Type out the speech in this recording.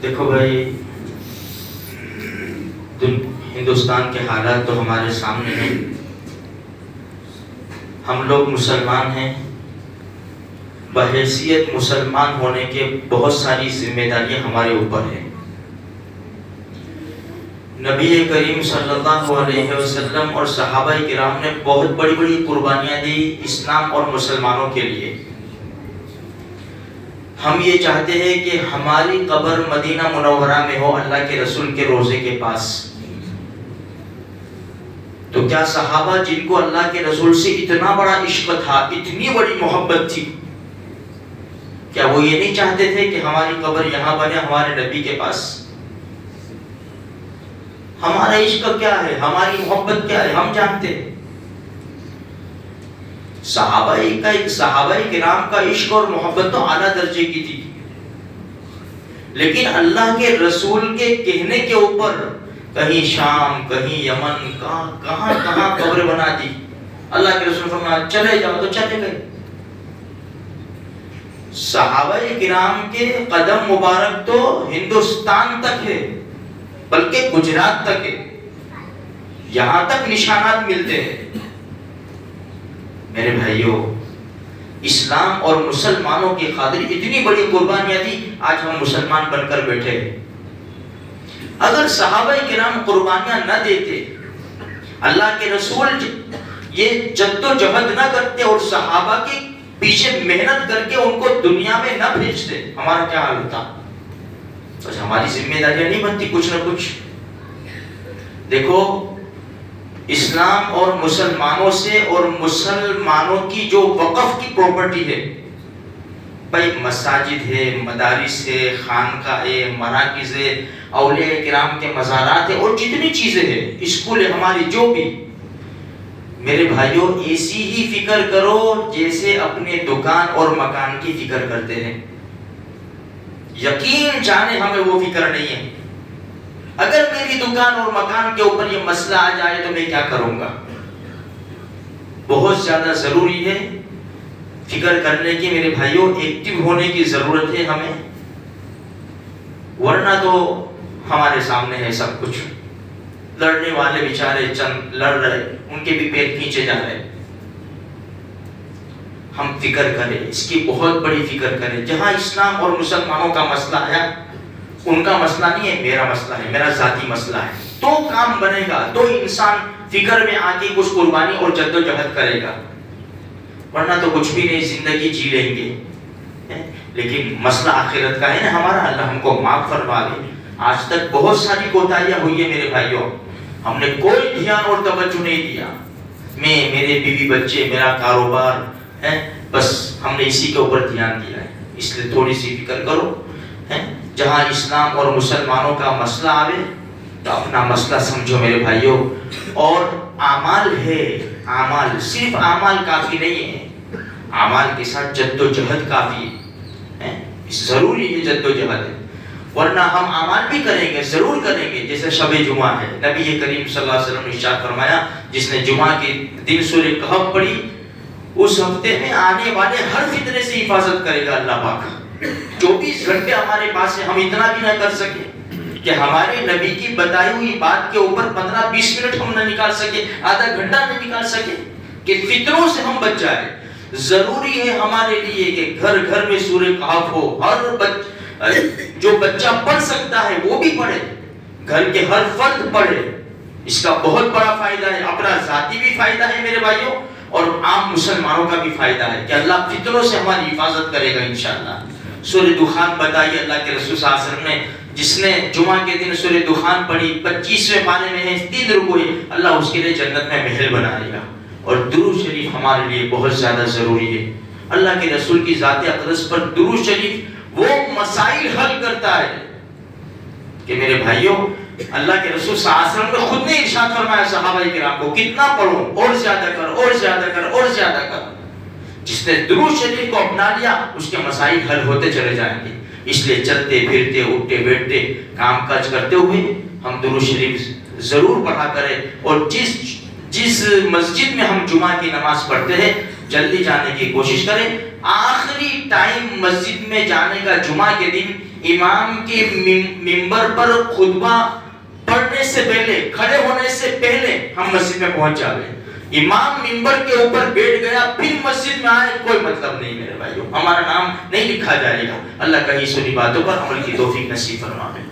دیکھو بھائی، ہندوستان کے حالات تو ہمارے سامنے ہیں. ہم لوگ مسلمان ہیں، بحیثیت مسلمان ہونے کے بہت ساری ذمہ داریاں ہمارے اوپر ہیں. نبی کریم صلی اللہ علیہ وسلم اور صحابہ کرام نے بہت بڑی بڑی قربانیاں دی اسلام اور مسلمانوں کے لیے. ہم یہ چاہتے ہیں کہ ہماری قبر مدینہ منورہ میں ہو، اللہ کے رسول کے روضے کے پاس. تو کیا صحابہ جن کو اللہ کے رسول سے اتنا بڑا عشق تھا، اتنی بڑی محبت تھی، کیا وہ یہ نہیں چاہتے تھے کہ ہماری قبر یہاں بنے ہمارے نبی کے پاس؟ ہمارا عشق کیا ہے، ہماری محبت کیا ہے، ہم جانتے ہیں. صحابہ کرام کا عشق اور محبت تو اعلیٰ درجے کی تھی، لیکن اللہ کے رسول کے کہنے کے اوپر کہیں شام، کہیں یمن، کہاں قبر بنا دی. اللہ کے رسول فرمایا چلے جاؤ تو چلے گئے. صحابہ کرام کے قدم مبارک تو ہندوستان تک ہے، بلکہ گجرات تک ہے، یہاں تک نشانات ملتے ہیں. میرے بھائیوں، اسلام اور مسلمانوں کی خاطر اتنی بڑی قربانیاں دی، آج ہم مسلمان بن کر بیٹھے ہیں. اگر صحابہ کرام قربانیاں نہ دیتے، اللہ کے رسول یہ جد و جہد نہ کرتے اور صحابہ کے پیچھے محنت کر کے ان کو دنیا میں نہ بھیجتے، ہمارا کیا حال ہوتا؟ بس ہماری ذمہ داریاں نہیں بنتی کچھ نہ کچھ. دیکھو، اسلام اور مسلمانوں سے اور مسلمانوں کی جو وقف کی پراپرٹی ہے، بھائی مساجد ہے، مدارس ہے، خانقاہ ہے، مراکز ہے، اولیاء کرام کے مزارات ہے، اور جتنی چیزیں ہیں، اسکول ہے ہماری جو بھی. میرے بھائیوں، ایسی ہی فکر کرو جیسے اپنے دکان اور مکان کی فکر کرتے ہیں. یقین جانے ہمیں وہ فکر نہیں ہے. اگر میری دکان اور مکان کے اوپر یہ مسئلہ آ جائے تو میں کیا کروں گا؟ بہت زیادہ ضروری ہے فکر کرنے کی. میرے بھائیوں، ایکٹیو ہونے کی ضرورت ہے ہمیں، ورنہ تو ہمارے سامنے ہے سب کچھ. لڑنے والے بیچارے چند لڑ رہے، ان کے بھی پیٹ کھینچے جا رہے. ہم فکر کریں، اس کی بہت بڑی فکر کریں. جہاں اسلام اور مسلمانوں کا مسئلہ آیا، ان کا مسئلہ نہیں ہے، میرا مسئلہ ہے، میرا ذاتی مسئلہ ہے، تو کام بنے گا، تو انسان فکر میں آ کے کچھ قربانی اور جد و جہد کرے گا. ورنہ تو کچھ بھی نہیں، زندگی جی لیں گے. لیکن مسئلہ آخرت کا ہے نا ہمارا. اللہ ہم کو معاف فرما دے. آج تک بہت ساری کوتاہیاں ہوئی ہیں میرے بھائیوں، ہم نے کوئی دھیان اور توجہ نہیں دیا. میں، میرے بیوی بچے، میرا کاروبار ہے، بس ہم نے اسی کے اوپر دھیان دیا ہے. اس لیے تھوڑی سی فکر کرو. جہاں اسلام اور مسلمانوں کا مسئلہ آوے تو اپنا مسئلہ سمجھو میرے بھائیوں. اور اعمال ہے، اعمال، صرف اعمال کافی نہیں ہے، اعمال کے ساتھ جد و جہد کافی ہے. ضروری ہے جد و جہد ہے، ورنہ ہم اعمال بھی کریں گے، ضرور کریں گے. جیسے شب جمعہ ہے، نبی کریم صلی اللہ علیہ وسلم نے ارشاد فرمایا، جس نے جمعہ کے دن سورہ کہف پڑھی، اس ہفتے میں آنے والے ہر فتنے سے حفاظت کرے گا اللہ پاک. 24 گھنٹے ہمارے پاس ہے، ہم اتنا بھی نہ کر سکے کہ ہمارے نبی کی بتائی ہوئی بات کے اوپر 15-20 منٹ ہم نہ نکال سکے، آدھا گھنٹہ نہ نکال سکے کہ فتنوں سے ہم بچ جائیں. ضروری ہے ہمارے لیے کہ گھر گھر میں سورہ کہف ہو، ہر جو بچہ پڑھ سکتا ہے وہ بھی پڑھے، گھر کے ہر فرد پڑھے. اس کا بہت بڑا فائدہ ہے، اپنا ذاتی بھی فائدہ ہے میرے بھائیوں، اور عام مسلمانوں کا بھی فائدہ ہے کہ اللہ فتنوں سے ہماری حفاظت کرے گا انشاءاللہ. سورہ دخان بتائی اللہ کے رسول صلی اللہ علیہ وسلم نے، جس نے جمعہ کے دن سورہ دخان پڑھی، 25ویں پارے میں ہے، 3 رکوع، اللہ اس کے لیے جنت میں محل بنائے گا. اور درود شریف ہمارے لیے بہت زیادہ ضروری ہے. اللہ کے رسول کی ذات اقدس پر درود شریف وہ مسائل حل کرتا ہے کہ میرے بھائیوں، اللہ کے رسول صلی اللہ علیہ وسلم نے خود نے ارشاد فرمایا صحابہ کرام کو، کتنا پڑھو، اور زیادہ کر، اور زیادہ کر، اور زیادہ کر. جس نے درود شریف کو اپنا لیا، اس کے مسائل حل ہوتے چلے جائیں گے. اس لیے چلتے پھرتے، اٹھتے بیٹھتے، کام کاج کرتے ہوئے ہم درود شریف ضرور پڑھا کریں. اور جس مسجد میں ہم جمعہ کی نماز پڑھتے ہیں، جلدی جانے کی کوشش کریں. آخری ٹائم مسجد میں جانے کا جمعہ کے دن امام کے ممبر پر خطبہ پڑھنے سے پہلے، کھڑے ہونے سے پہلے ہم مسجد میں پہنچ جاوے، امام ممبر کے اوپر بیٹھ گیا پھر مسجد میں آئے، کوئی مطلب نہیں میرے بھائیو، ہمارا نام نہیں لکھا جائے گا۔ اللہ کہیں سنی باتوں پر عمل کی توفیق نصیب فرمائے۔